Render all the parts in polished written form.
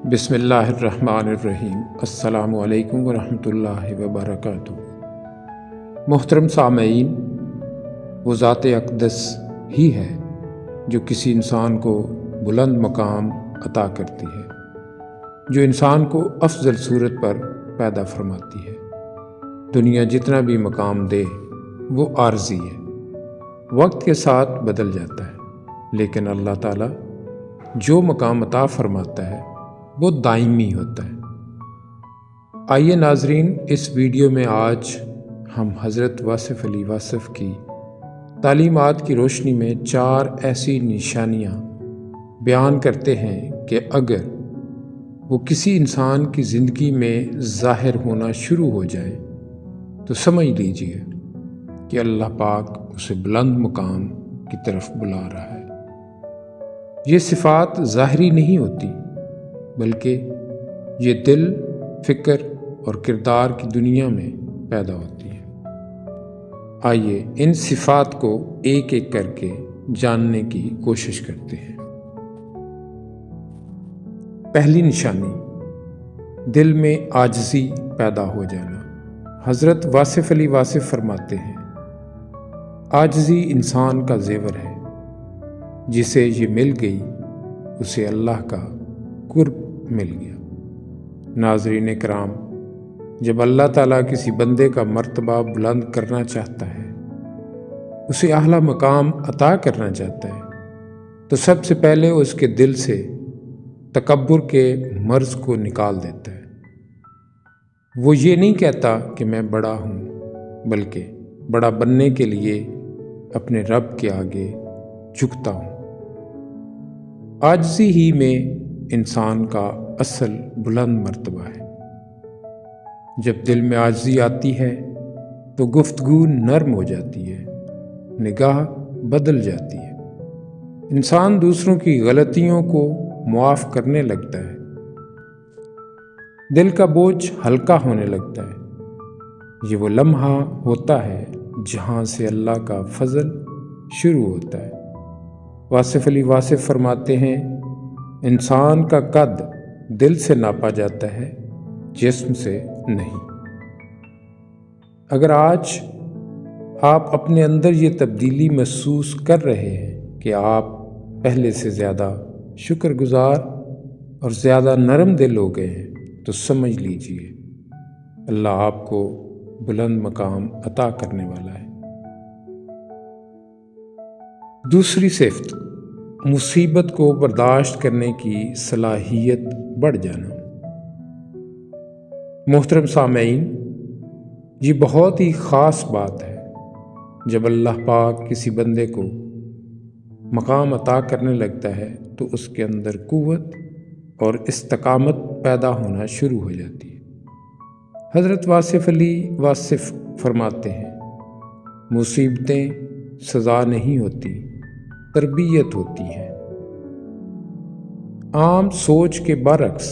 بسم اللہ الرحمن الرحیم۔ السلام علیکم ورحمۃ اللہ وبرکاتہ۔ محترم سامعین، وہ ذات اقدس ہی ہے جو کسی انسان کو بلند مقام عطا کرتی ہے، جو انسان کو افضل صورت پر پیدا فرماتی ہے۔ دنیا جتنا بھی مقام دے وہ عارضی ہے، وقت کے ساتھ بدل جاتا ہے، لیکن اللہ تعالیٰ جو مقام عطا فرماتا ہے وہ دائمی ہوتا ہے۔ آئیے ناظرین، اس ویڈیو میں آج ہم حضرت واصف علی واصف کی تعلیمات کی روشنی میں 4 ایسی نشانیاں بیان کرتے ہیں کہ اگر وہ کسی انسان کی زندگی میں ظاہر ہونا شروع ہو جائے تو سمجھ لیجئے کہ اللہ پاک اسے بلند مقام کی طرف بلا رہا ہے۔ یہ صفات ظاہری نہیں ہوتی، بلکہ یہ دل، فکر اور کردار کی دنیا میں پیدا ہوتی ہے۔ آئیے ان صفات کو ایک ایک کر کے جاننے کی کوشش کرتے ہیں۔ پہلی نشانی، دل میں عاجزی پیدا ہو جانا۔ حضرت واصف علی واصف فرماتے ہیں، عاجزی انسان کا زیور ہے، جسے یہ مل گئی اسے اللہ کا قرب مل گیا۔ ناظرین کرام، جب اللہ تعالیٰ کسی بندے کا مرتبہ بلند کرنا چاہتا ہے، اسے اعلیٰ مقام عطا کرنا چاہتا ہے، تو سب سے پہلے اس کے دل سے تکبر کے مرض کو نکال دیتا ہے۔ وہ یہ نہیں کہتا کہ میں بڑا ہوں، بلکہ بڑا بننے کے لیے اپنے رب کے آگے جھکتا ہوں۔ عاجزی ہی میں انسان کا اصل بلند مرتبہ ہے۔ جب دل میں عاجزی آتی ہے تو گفتگو نرم ہو جاتی ہے، نگاہ بدل جاتی ہے، انسان دوسروں کی غلطیوں کو معاف کرنے لگتا ہے، دل کا بوجھ ہلکا ہونے لگتا ہے۔ یہ وہ لمحہ ہوتا ہے جہاں سے اللہ کا فضل شروع ہوتا ہے۔ واصف علی واصف فرماتے ہیں، انسان کا قد دل سے ناپا جاتا ہے، جسم سے نہیں۔ اگر آج آپ اپنے اندر یہ تبدیلی محسوس کر رہے ہیں کہ آپ پہلے سے زیادہ شکر گزار اور زیادہ نرم دل ہو گئے ہیں، تو سمجھ لیجئے اللہ آپ کو بلند مقام عطا کرنے والا ہے۔ دوسری صفت، مصیبت کو برداشت کرنے کی صلاحیت بڑھ جانا۔ محترم سامعین، یہ بہت ہی خاص بات ہے۔ جب اللہ پاک کسی بندے کو مقام عطا کرنے لگتا ہے تو اس کے اندر قوت اور استقامت پیدا ہونا شروع ہو جاتی ہے۔ حضرت واصف علی واصف فرماتے ہیں، مصیبتیں سزا نہیں ہوتی، تربیت ہوتی ہے۔ عام سوچ کے برعکس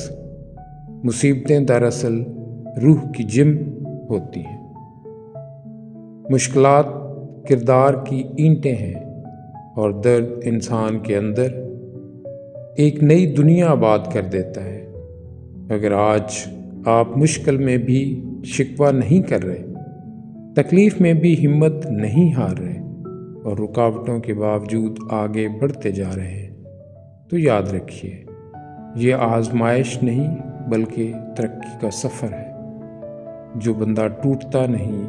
مصیبتیں دراصل روح کی جم ہوتی ہیں۔ مشکلات کردار کی اینٹیں ہیں اور درد انسان کے اندر ایک نئی دنیا آباد کر دیتا ہے۔ اگر آج آپ مشکل میں بھی شکوہ نہیں کر رہے، تکلیف میں بھی ہمت نہیں ہار رہے اور رکاوٹوں کے باوجود آگے بڑھتے جا رہے ہیں، تو یاد رکھیے یہ آزمائش نہیں بلکہ ترقی کا سفر ہے۔ جو بندہ ٹوٹتا نہیں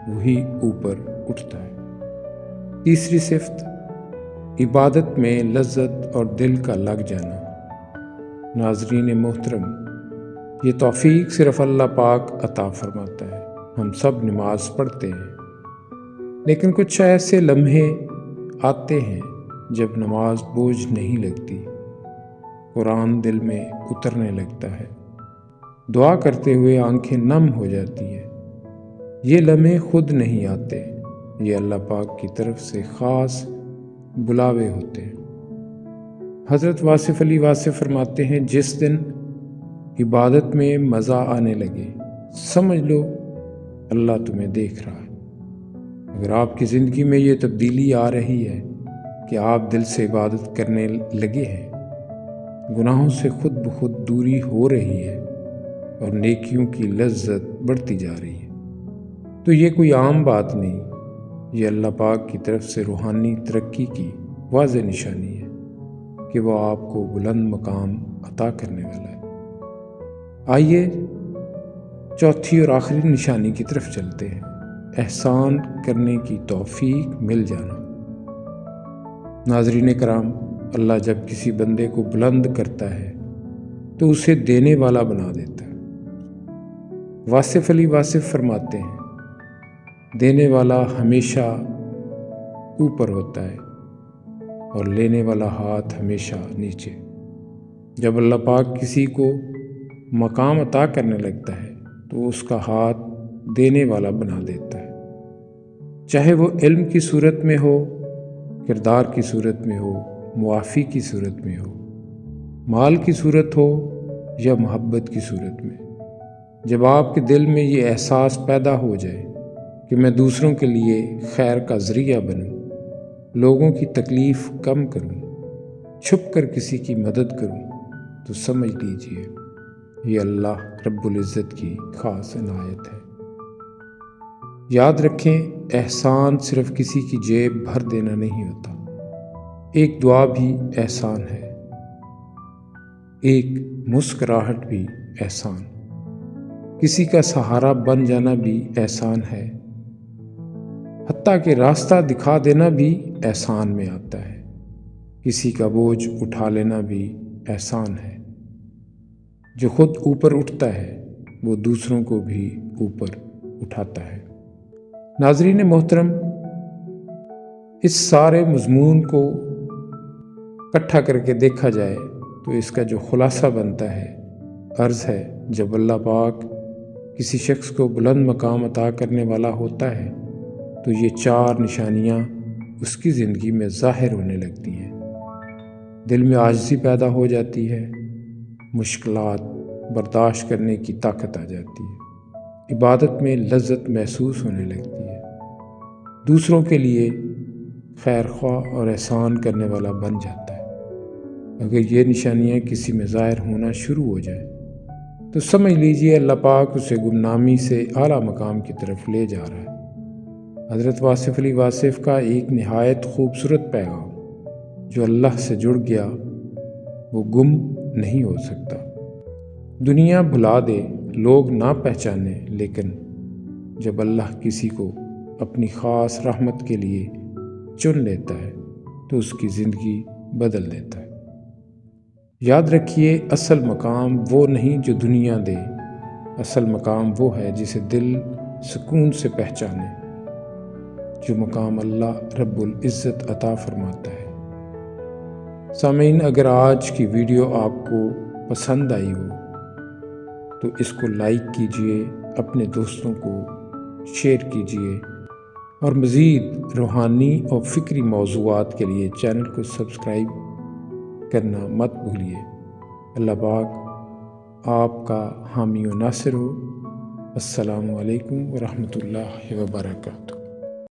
وہی اوپر اٹھتا ہے۔ تیسری صفت، عبادت میں لذت اور دل کا لگ جانا۔ ناظرین محترم، یہ توفیق صرف اللہ پاک عطا فرماتا ہے۔ ہم سب نماز پڑھتے ہیں، لیکن کچھ ایسے لمحے آتے ہیں جب نماز بوجھ نہیں لگتی، قرآن دل میں اترنے لگتا ہے، دعا کرتے ہوئے آنکھیں نم ہو جاتی ہیں۔ یہ لمحے خود نہیں آتے، یہ اللہ پاک کی طرف سے خاص بلاوے ہوتے ہیں۔ حضرت واصف علی واصف فرماتے ہیں، جس دن عبادت میں مزہ آنے لگے، سمجھ لو اللہ تمہیں دیکھ رہا ہے۔ اگر آپ کی زندگی میں یہ تبدیلی آ رہی ہے کہ آپ دل سے عبادت کرنے لگے ہیں، گناہوں سے خود بخود دوری ہو رہی ہے اور نیکیوں کی لذت بڑھتی جا رہی ہے، تو یہ کوئی عام بات نہیں، یہ اللہ پاک کی طرف سے روحانی ترقی کی واضح نشانی ہے کہ وہ آپ کو بلند مقام عطا کرنے والا ہے۔ آئیے چوتھی اور آخری نشانی کی طرف چلتے ہیں، احسان کرنے کی توفیق مل جانا۔ ناظرین کرام، اللہ جب کسی بندے کو بلند کرتا ہے تو اسے دینے والا بنا دیتا ہے۔ واصف علی واصف فرماتے ہیں، دینے والا ہمیشہ اوپر ہوتا ہے اور لینے والا ہاتھ ہمیشہ نیچے۔ جب اللہ پاک کسی کو مقام عطا کرنے لگتا ہے تو اس کا ہاتھ دینے والا بنا دیتا ہے، چاہے وہ علم کی صورت میں ہو، کردار کی صورت میں ہو، معافی کی صورت میں ہو، مال کی صورت ہو یا محبت کی صورت میں۔ جب آپ کے دل میں یہ احساس پیدا ہو جائے کہ میں دوسروں کے لیے خیر کا ذریعہ بنوں، لوگوں کی تکلیف کم کروں، چھپ کر کسی کی مدد کروں، تو سمجھ لیجئے یہ اللہ رب العزت کی خاص عنایت ہے۔ یاد رکھیں، احسان صرف کسی کی جیب بھر دینا نہیں ہوتا، ایک دعا بھی احسان ہے، ایک مسکراہٹ بھی احسان، کسی کا سہارا بن جانا بھی احسان ہے، حتیٰ کہ راستہ دکھا دینا بھی احسان میں آتا ہے، کسی کا بوجھ اٹھا لینا بھی احسان ہے۔ جو خود اوپر اٹھتا ہے وہ دوسروں کو بھی اوپر اٹھاتا ہے۔ ناظرین محترم، اس سارے مضمون کو اکٹھا کر کے دیکھا جائے تو اس کا جو خلاصہ بنتا ہے، عرض ہے، جب اللہ پاک کسی شخص کو بلند مقام عطا کرنے والا ہوتا ہے تو یہ چار نشانیاں اس کی زندگی میں ظاہر ہونے لگتی ہیں۔ دل میں عاجزی پیدا ہو جاتی ہے، مشکلات برداشت کرنے کی طاقت آ جاتی ہے، عبادت میں لذت محسوس ہونے لگتی ہے، دوسروں کے لیے خیر خواہ اور احسان کرنے والا بن جاتا ہے۔ اگر یہ نشانیاں کسی میں ظاہر ہونا شروع ہو جائے تو سمجھ لیجئے اللہ پاک اسے گمنامی سے اعلیٰ مقام کی طرف لے جا رہا ہے۔ حضرت واصف علی واصف کا ایک نہایت خوبصورت پیغام، جو اللہ سے جڑ گیا وہ گم نہیں ہو سکتا۔ دنیا بھلا دے، لوگ نہ پہچانے، لیکن جب اللہ کسی کو اپنی خاص رحمت کے لیے چن لیتا ہے تو اس کی زندگی بدل دیتا ہے۔ یاد رکھیے، اصل مقام وہ نہیں جو دنیا دے، اصل مقام وہ ہے جسے دل سکون سے پہچانے، جو مقام اللہ رب العزت عطا فرماتا ہے۔ سامعین، اگر آج کی ویڈیو آپ کو پسند آئی ہو تو اس کو لائک کیجئے، اپنے دوستوں کو شیئر کیجئے، اور مزید روحانی اور فکری موضوعات کے لیے چینل کو سبسکرائب کرنا مت بھولیے۔ اللہ پاک آپ کا حامی و ناصر ہو۔ السلام علیکم ورحمۃ اللہ وبرکاتہ۔